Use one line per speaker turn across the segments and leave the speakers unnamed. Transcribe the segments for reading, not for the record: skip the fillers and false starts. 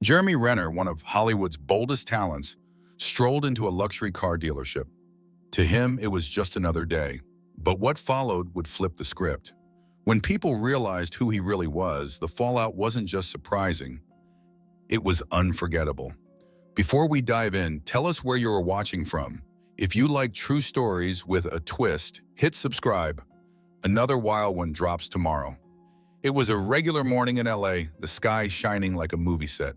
Jeremy Renner, one of Hollywood's boldest talents, strolled into a luxury car dealership. To him, it was just another day. But what followed would flip the script. When people realized who he really was, the fallout wasn't just surprising, it was unforgettable. Before we dive in, tell us where you are watching from. If you like true stories with a twist, hit subscribe. Another wild one drops tomorrow. It was a regular morning in LA, the sky shining like a movie set.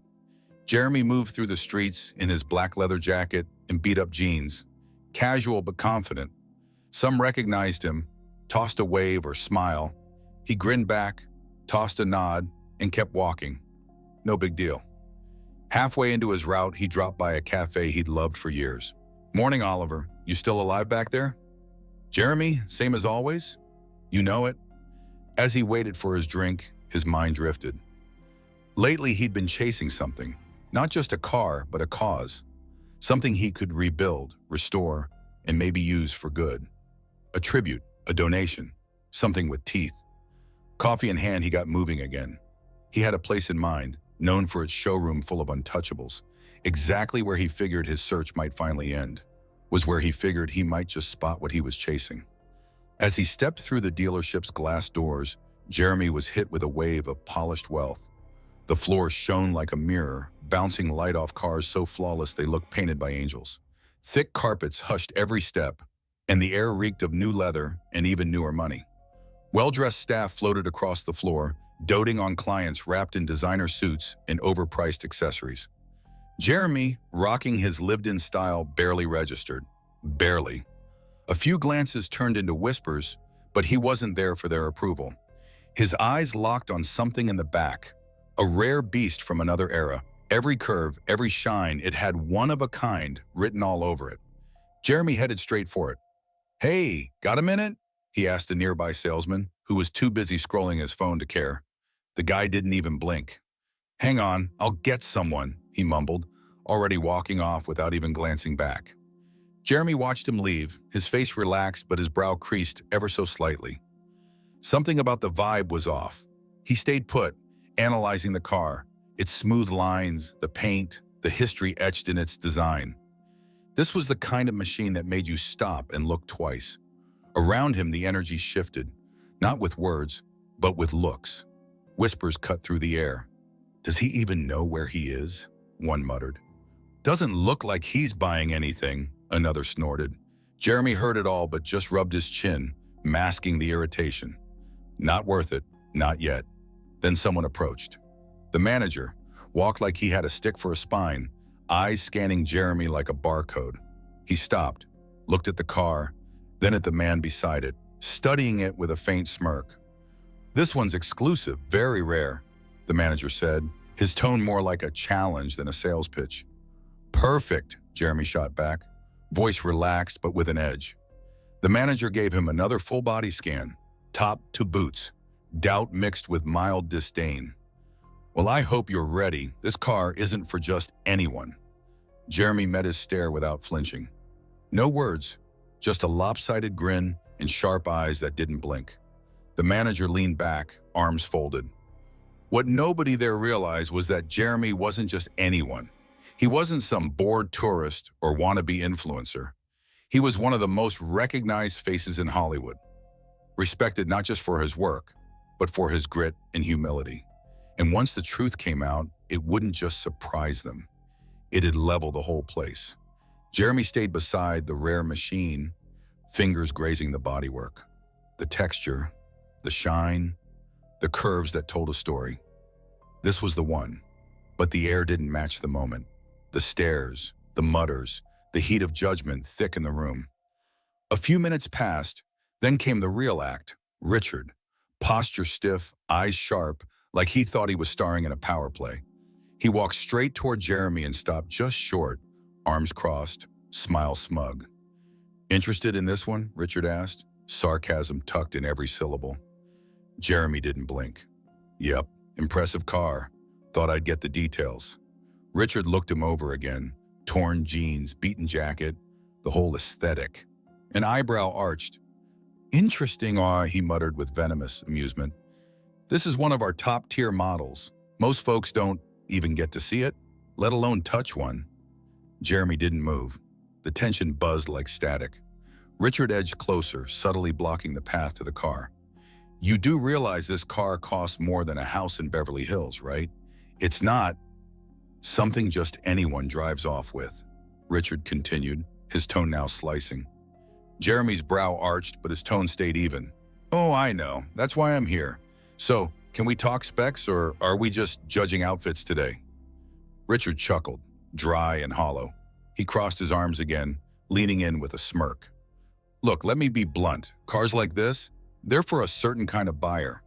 Jeremy moved through the streets in his black leather jacket and beat-up jeans, casual but confident. Some recognized him, tossed a wave or smile. He grinned back, tossed a nod, and kept walking. No big deal. Halfway into his route, he dropped by a cafe he'd loved for years. "Morning, Oliver. You still alive back there?" "Jeremy, same as always?" "You know it." As he waited for his drink, his mind drifted. Lately, he'd been chasing something. Not just a car, but a cause. Something he could rebuild, restore, and maybe use for good. A tribute, a donation, something with teeth. Coffee in hand, he got moving again. He had a place in mind, known for its showroom full of untouchables. Exactly where he figured his search might finally end, was where he figured he might just spot what he was chasing. As he stepped through the dealership's glass doors, Jeremy was hit with a wave of polished wealth. The floor shone like a mirror, bouncing light off cars so flawless they looked painted by angels. Thick carpets hushed every step, and the air reeked of new leather and even newer money. Well-dressed staff floated across the floor, doting on clients wrapped in designer suits and overpriced accessories. Jeremy, rocking his lived-in style, barely registered. Barely. A few glances turned into whispers, but he wasn't there for their approval. His eyes locked on something in the back, a rare beast from another era. Every curve, every shine, it had one of a kind written all over it. Jeremy headed straight for it. "Hey, got a minute?" he asked a nearby salesman, who was too busy scrolling his phone to care. The guy didn't even blink. "Hang on, I'll get someone," he mumbled, already walking off without even glancing back. Jeremy watched him leave, his face relaxed but his brow creased ever so slightly. Something about the vibe was off. He stayed put, analyzing the car, its smooth lines, the paint, the history etched in its design. This was the kind of machine that made you stop and look twice. Around him, the energy shifted, not with words, but with looks. Whispers cut through the air. "Does he even know where he is?" one muttered. "Doesn't look like he's buying anything," another snorted. Jeremy heard it all but just rubbed his chin, masking the irritation. Not worth it, not yet. Then someone approached. The manager walked like he had a stick for a spine, eyes scanning Jeremy like a barcode. He stopped, looked at the car, then at the man beside it, studying it with a faint smirk. "This one's exclusive, very rare," the manager said, his tone more like a challenge than a sales pitch. "Perfect," Jeremy shot back, voice relaxed but with an edge. The manager gave him another full body scan, top to boots, doubt mixed with mild disdain. "Well, I hope you're ready. This car isn't for just anyone." Jeremy met his stare without flinching. No words, just a lopsided grin and sharp eyes that didn't blink. The manager leaned back, arms folded. What nobody there realized was that Jeremy wasn't just anyone. He wasn't some bored tourist or wannabe influencer. He was one of the most recognized faces in Hollywood, respected not just for his work, but for his grit and humility. And once the truth came out, it wouldn't just surprise them. It'd level the whole place. Jeremy stayed beside the rare machine, fingers grazing the bodywork. The texture, the shine, the curves that told a story. This was the one, but the air didn't match the moment. The stares, the mutters, the heat of judgment thick in the room. A few minutes passed, then came the real act. Richard, posture stiff, eyes sharp, like he thought he was starring in a power play. He walked straight toward Jeremy and stopped just short, arms crossed, smile smug. "Interested in this one?" Richard asked, sarcasm tucked in every syllable. Jeremy didn't blink. "Yep, impressive car. Thought I'd get the details." Richard looked him over again, torn jeans, beaten jacket, the whole aesthetic. An eyebrow arched. "Interesting," he muttered with venomous amusement. "This is one of our top-tier models. Most folks don't even get to see it, let alone touch one. Jeremy didn't move. The tension buzzed like static. Richard edged closer, subtly blocking the path to the car. You do realize this car costs more than a house in Beverly Hills, right? It's not something just anyone drives off with, Richard continued, his tone now slicing. Jeremy's brow arched, but his tone stayed even. Oh, I know. That's why I'm here. So, can we talk specs, or are we just judging outfits today? Richard chuckled, dry and hollow. He crossed his arms again, leaning in with a smirk. Look, let me be blunt. Cars like this, they're for a certain kind of buyer.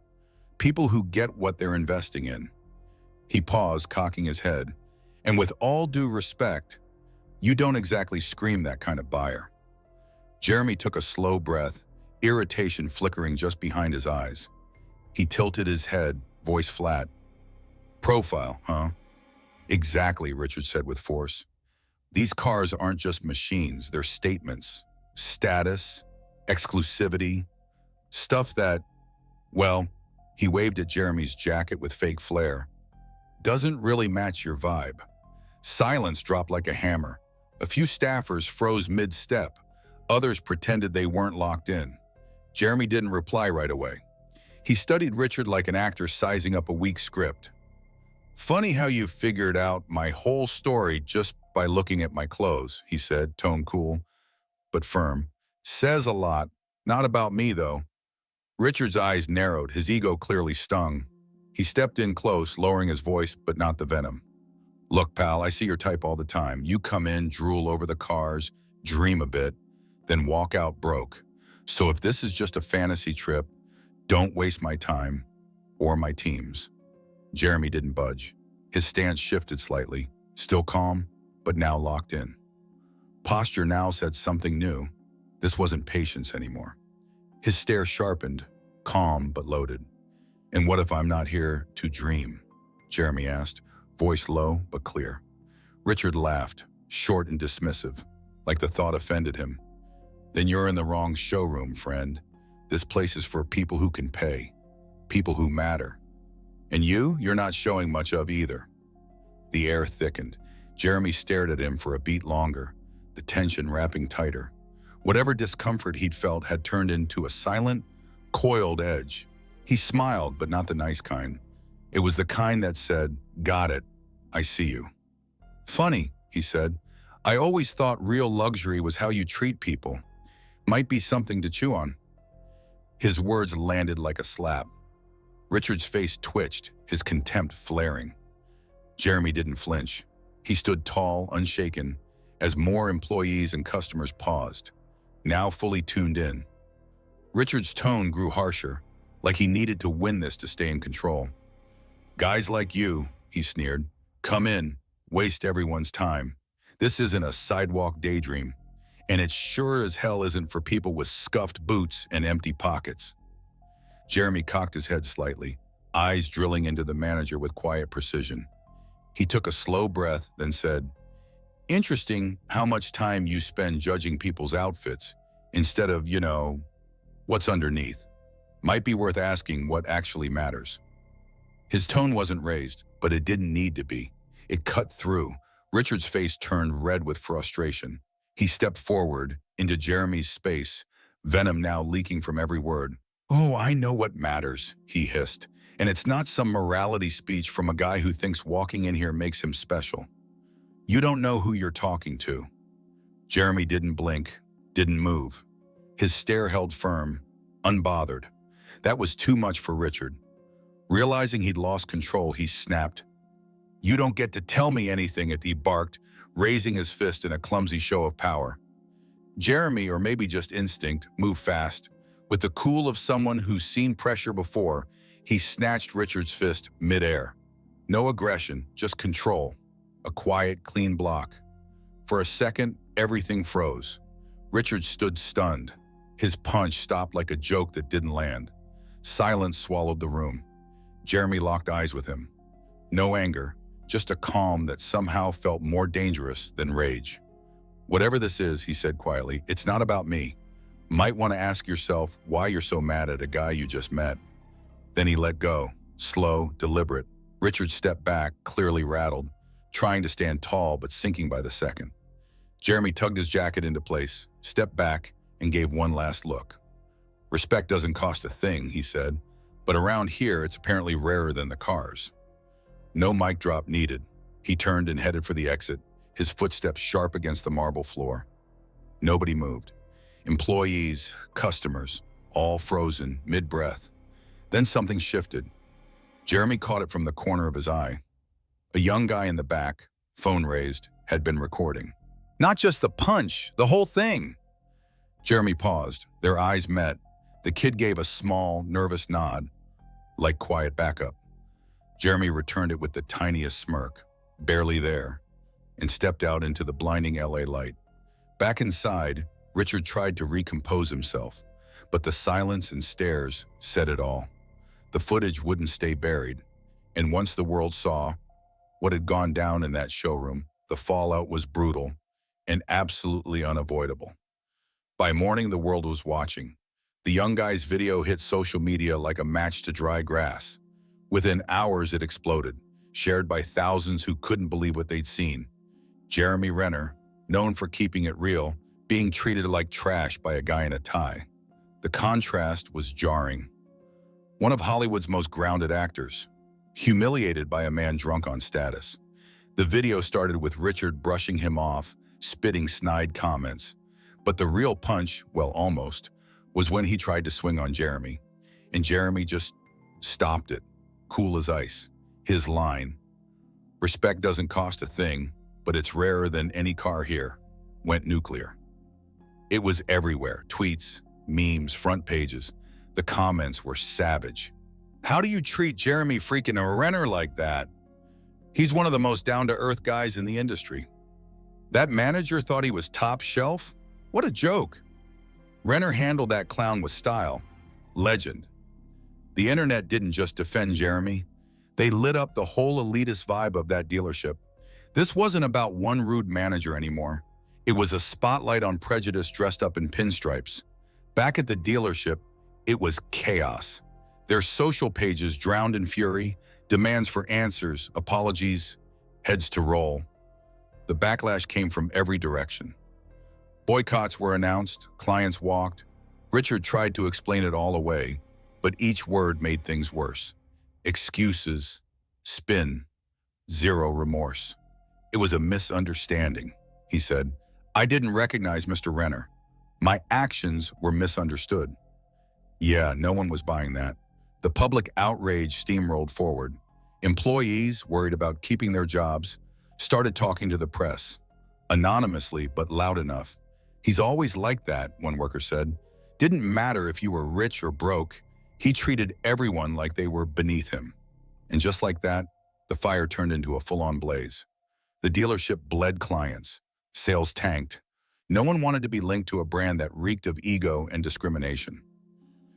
People who get what they're investing in. He paused, cocking his head. And with all due respect, you don't exactly scream that kind of buyer. Jeremy took a slow breath, irritation flickering just behind his eyes. He tilted his head, voice flat. Profile, huh? Exactly, Richard said with force. These cars aren't just machines, they're statements. Status, exclusivity, stuff that, well, he waved at Jeremy's jacket with fake flair, doesn't really match your vibe. Silence dropped like a hammer. A few staffers froze mid-step. Others pretended they weren't locked in. Jeremy didn't reply right away. He studied Richard like an actor sizing up a weak script. Funny how you figured out my whole story just by looking at my clothes, he said, tone cool but firm. Says a lot. Not about me, though. Richard's eyes narrowed, his ego clearly stung. He stepped in close, lowering his voice, but not the venom. Look, pal, I see your type all the time. You come in, drool over the cars, dream a bit, then walk out broke. So if this is just a fantasy trip, don't waste my time or my team's. Jeremy didn't budge. His stance shifted slightly, still calm, but now locked in. Posture now said something new. This wasn't patience anymore. His stare sharpened, calm but loaded. And what if I'm not here to dream? Jeremy asked, voice low but clear. Richard laughed, short and dismissive, like the thought offended him. Then you're in the wrong showroom, friend. This place is for people who can pay, people who matter. And you're not showing much of either. The air thickened. Jeremy stared at him for a beat longer, the tension wrapping tighter. Whatever discomfort he'd felt had turned into a silent, coiled edge. He smiled, but not the nice kind. It was the kind that said, got it, I see you. Funny, he said. I always thought real luxury was how you treat people. Might be something to chew on. His words landed like a slap. Richard's face twitched, his contempt flaring. Jeremy didn't flinch. He stood tall, unshaken, as more employees and customers paused, now fully tuned in. Richard's tone grew harsher, like he needed to win this to stay in control. Guys like you, he sneered, come in, waste everyone's time. This isn't a sidewalk daydream, and it sure as hell isn't for people with scuffed boots and empty pockets. Jeremy cocked his head slightly, eyes drilling into the manager with quiet precision. He took a slow breath, then said, interesting how much time you spend judging people's outfits instead of, what's underneath. Might be worth asking what actually matters. His tone wasn't raised, but it didn't need to be. It cut through. Richard's face turned red with frustration. He stepped forward into Jeremy's space, venom now leaking from every word. Oh, I know what matters, he hissed. And it's not some morality speech from a guy who thinks walking in here makes him special. You don't know who you're talking to. Jeremy didn't blink, didn't move. His stare held firm, unbothered. That was too much for Richard. Realizing he'd lost control, he snapped. You don't get to tell me anything, he barked, raising his fist in a clumsy show of power. Jeremy, or maybe just instinct, moved fast. With the cool of someone who's seen pressure before, he snatched Richard's fist midair. No aggression, just control. A quiet, clean block. For a second, everything froze. Richard stood stunned. His punch stopped like a joke that didn't land. Silence swallowed the room. Jeremy locked eyes with him. No anger, just a calm that somehow felt more dangerous than rage. Whatever this is, he said quietly, it's not about me. Might want to ask yourself why you're so mad at a guy you just met. Then he let go, slow, deliberate. Richard stepped back, clearly rattled, trying to stand tall but sinking by the second. Jeremy tugged his jacket into place, stepped back, and gave one last look. "Respect doesn't cost a thing," he said, "but around here it's apparently rarer than the cars." No mic drop needed. He turned and headed for the exit, his footsteps sharp against the marble floor. Nobody moved. Employees, customers, all frozen, mid-breath. Then something shifted. Jeremy caught it from the corner of his eye. A young guy in the back, phone raised, had been recording. "Not just the punch, the whole thing." Jeremy paused. Their eyes met. The kid gave a small, nervous nod, like quiet backup. Jeremy returned it with the tiniest smirk, barely there, and stepped out into the blinding LA light. Back inside, Richard tried to recompose himself, but the silence and stares said it all. The footage wouldn't stay buried, and once the world saw what had gone down in that showroom, the fallout was brutal and absolutely unavoidable. By morning, the world was watching. The young guy's video hit social media like a match to dry grass. Within hours, it exploded, shared by thousands who couldn't believe what they'd seen. Jeremy Renner, known for keeping it real, being treated like trash by a guy in a tie. The contrast was jarring. One of Hollywood's most grounded actors, humiliated by a man drunk on status. The video started with Richard brushing him off, spitting snide comments. But the real punch, well, almost, was when he tried to swing on Jeremy. And Jeremy just stopped it, cool as ice. His line, "Respect doesn't cost a thing, but it's rarer than any car here," went nuclear. It was everywhere, tweets, memes, front pages. The comments were savage. "How do you treat Jeremy freaking Renner like that? He's one of the most down-to-earth guys in the industry. That manager thought he was top shelf? What a joke." Renner handled that clown with style. Legend. The internet didn't just defend Jeremy. They lit up the whole elitist vibe of that dealership. This wasn't about one rude manager anymore. It was a spotlight on prejudice dressed up in pinstripes. Back at the dealership, it was chaos. Their social pages drowned in fury, demands for answers, apologies, heads to roll. The backlash came from every direction. Boycotts were announced, clients walked. Richard tried to explain it all away, but each word made things worse. Excuses, spin, zero remorse. "It was a misunderstanding," he said. "I didn't recognize Mr. Renner. My actions were misunderstood." Yeah, no one was buying that. The public outrage steamrolled forward. Employees, worried about keeping their jobs, started talking to the press. Anonymously, but loud enough. "He's always like that," one worker said. "Didn't matter if you were rich or broke. He treated everyone like they were beneath him." And just like that, the fire turned into a full-on blaze. The dealership bled clients. Sales tanked. No one wanted to be linked to a brand that reeked of ego and discrimination.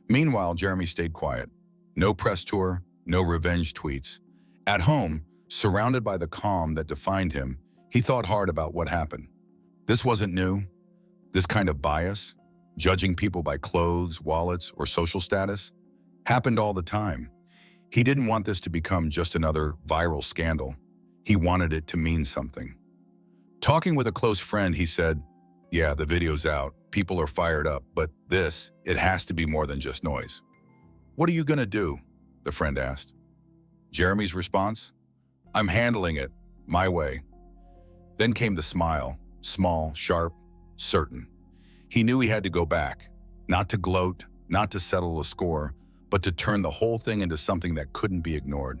Meanwhile, Jeremy stayed quiet. No press tour, no revenge tweets. At home, surrounded by the calm that defined him, he thought hard about what happened. This wasn't new. This kind of bias, judging people by clothes, wallets, or social status, happened all the time. He didn't want this to become just another viral scandal. He wanted it to mean something. Talking with a close friend, he said, "Yeah, the video's out. People are fired up, but it has to be more than just noise." "What are you gonna do?" the friend asked. Jeremy's response, "I'm handling it, my way." Then came the smile, small, sharp, certain. He knew he had to go back, not to gloat, not to settle a score, but to turn the whole thing into something that couldn't be ignored.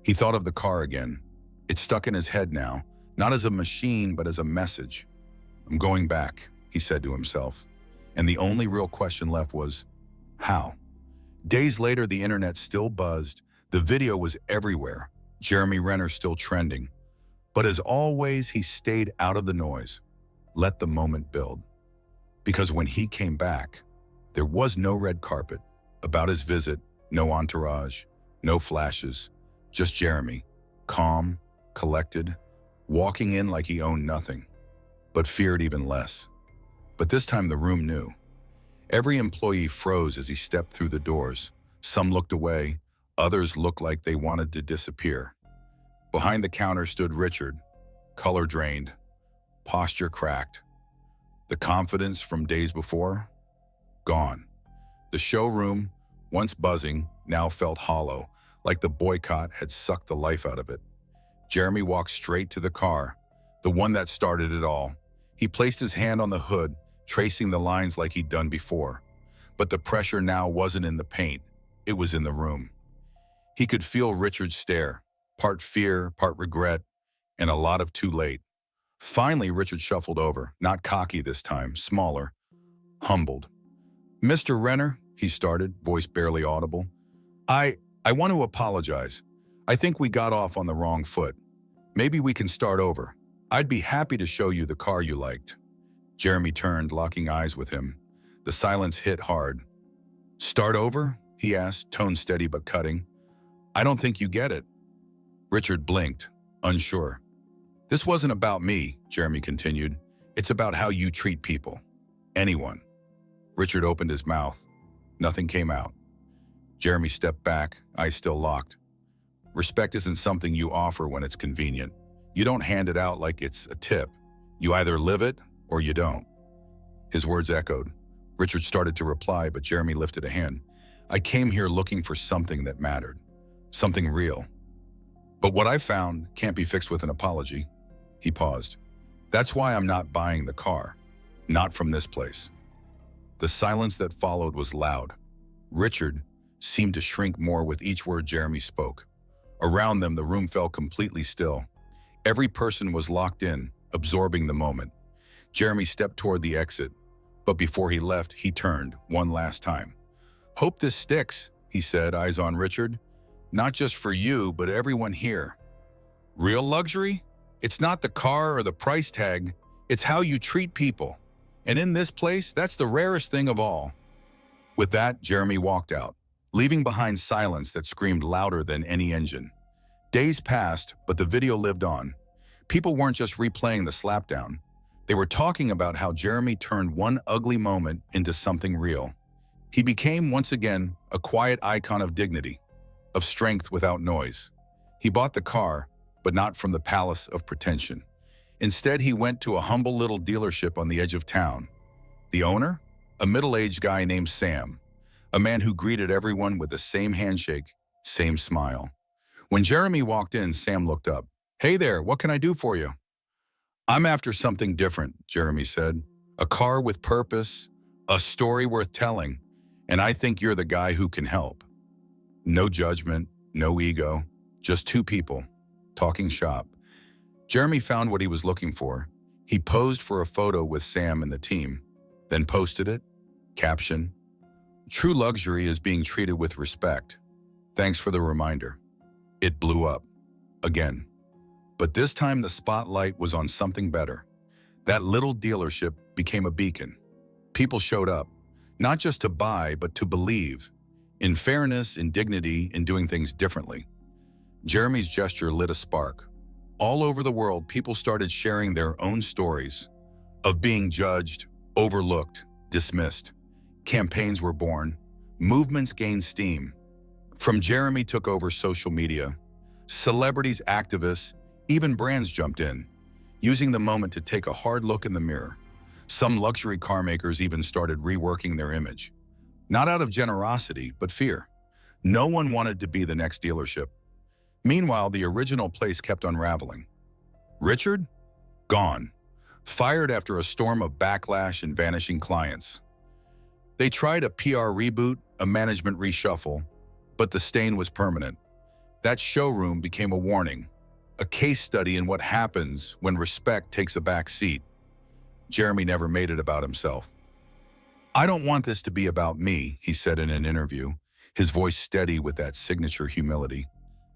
He thought of the car again. It stuck in his head now, not as a machine, but as a message. "I'm going back," he said to himself. And the only real question left was, how? Days later, the internet still buzzed. The video was everywhere. Jeremy Renner still trending. But as always, he stayed out of the noise. Let the moment build. Because when he came back, there was no red carpet. About his visit, no entourage, no flashes, just Jeremy, calm, collected, walking in like he owned nothing, but feared even less. But this time the room knew. Every employee froze as he stepped through the doors. Some looked away, Others looked like they wanted to disappear. Behind the counter stood Richard, color drained, posture cracked. The confidence from days before? Gone. The showroom, once buzzing, now felt hollow, like the boycott had sucked the life out of it. Jeremy walked straight to the car, the one that started it all. He placed his hand on the hood, tracing the lines like he'd done before. But the pressure now wasn't in the paint, it was in the room. He could feel Richard's stare, part fear, part regret, and a lot of too late. Finally, Richard shuffled over, not cocky this time, smaller, humbled. "Mr. Renner," he started, voice barely audible. I want to apologize. I think we got off on the wrong foot. Maybe we can start over. I'd be happy to show you the car you liked." Jeremy turned, locking eyes with him. The silence hit hard. "Start over?" he asked, tone steady but cutting. "I don't think you get it." Richard blinked, unsure. "This wasn't about me," Jeremy continued. "It's about how you treat people. Anyone." Richard opened his mouth. Nothing came out. Jeremy stepped back, eyes still locked. "Respect isn't something you offer when it's convenient. You don't hand it out like it's a tip. You either live it or you don't." His words echoed. Richard started to reply, but Jeremy lifted a hand. "I came here looking for something that mattered. Something real. But what I found can't be fixed with an apology." He paused. "That's why I'm not buying the car. Not from this place." The silence that followed was loud. Richard seemed to shrink more with each word Jeremy spoke. Around them, the room fell completely still. Every person was locked in, absorbing the moment. Jeremy stepped toward the exit, but before he left, he turned one last time. "Hope this sticks," he said, eyes on Richard. "Not just for you, but everyone here. Real luxury? It's not the car or the price tag, it's how you treat people. And in this place, that's the rarest thing of all." With that, Jeremy walked out, leaving behind silence that screamed louder than any engine. Days passed, but the video lived on. People weren't just replaying the slapdown. They were talking about how Jeremy turned one ugly moment into something real. He became, once again, a quiet icon of dignity, of strength without noise. He bought the car, but not from the palace of pretension. Instead, he went to a humble little dealership on the edge of town. The owner? A middle-aged guy named Sam, a man who greeted everyone with the same handshake, same smile. When Jeremy walked in, Sam looked up. "Hey there, what can I do for you?" "I'm after something different," Jeremy said. "A car with purpose, a story worth telling, and I think you're the guy who can help." No judgment, no ego, just two people, talking shop. Jeremy found what he was looking for. He posed for a photo with Sam and the team, then posted it. Caption: "True luxury is being treated with respect. Thanks for the reminder." It blew up. Again. But this time the spotlight was on something better. That little dealership became a beacon. People showed up, not just to buy, but to believe. In fairness, in dignity, in doing things differently. Jeremy's gesture lit a spark. All over the world, people started sharing their own stories of being judged, overlooked, dismissed. Campaigns were born. Movements gained steam. From Jeremy took over social media. Celebrities, activists, even brands jumped in, using the moment to take a hard look in the mirror. Some luxury car makers even started reworking their image. Not out of generosity, but fear. No one wanted to be the next dealership. Meanwhile, the original place kept unraveling. Richard? Gone. Fired after a storm of backlash and vanishing clients. They tried a PR reboot, a management reshuffle, but the stain was permanent. That showroom became a warning, a case study in what happens when respect takes a back seat. Jeremy never made it about himself. "I don't want this to be about me," he said in an interview, his voice steady with that signature humility.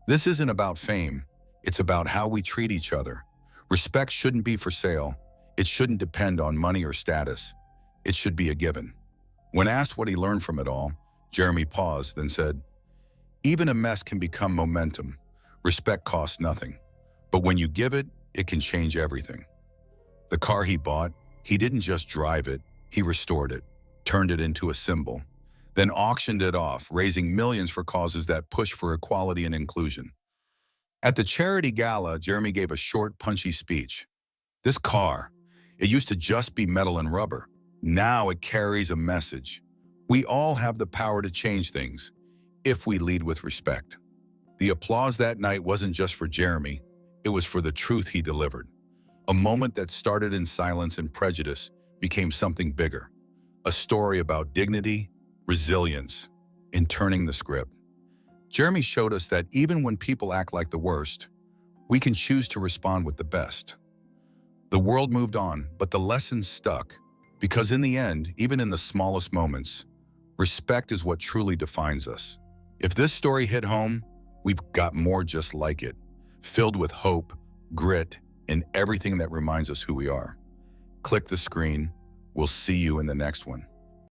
"This isn't about fame. It's about how we treat each other. Respect shouldn't be for sale. It shouldn't depend on money or status. It should be a given." When asked what he learned from it all, Jeremy paused, then said, "Even a mess can become momentum. Respect costs nothing. But when you give it, it can change everything." The car he bought, he didn't just drive it, he restored it, turned it into a symbol. then auctioned it off, raising millions for causes that push for equality and inclusion. At the charity gala, Jeremy gave a short, punchy speech. This car, it used to just be metal and rubber. Now it carries a message. We all have the power to change things, if we lead with respect. The applause that night wasn't just for Jeremy, it was for the truth he delivered. A moment that started in silence and prejudice became something bigger. A story about dignity, resilience, in turning the script. Jeremy showed us that even when people act like the worst, we can choose to respond with the best. The world moved on, but the lessons stuck. Because in the end, even in the smallest moments, respect is what truly defines us. If this story hit home, we've got more just like it, filled with hope, grit, and everything that reminds us who we are. Click the screen. We'll see you in the next one.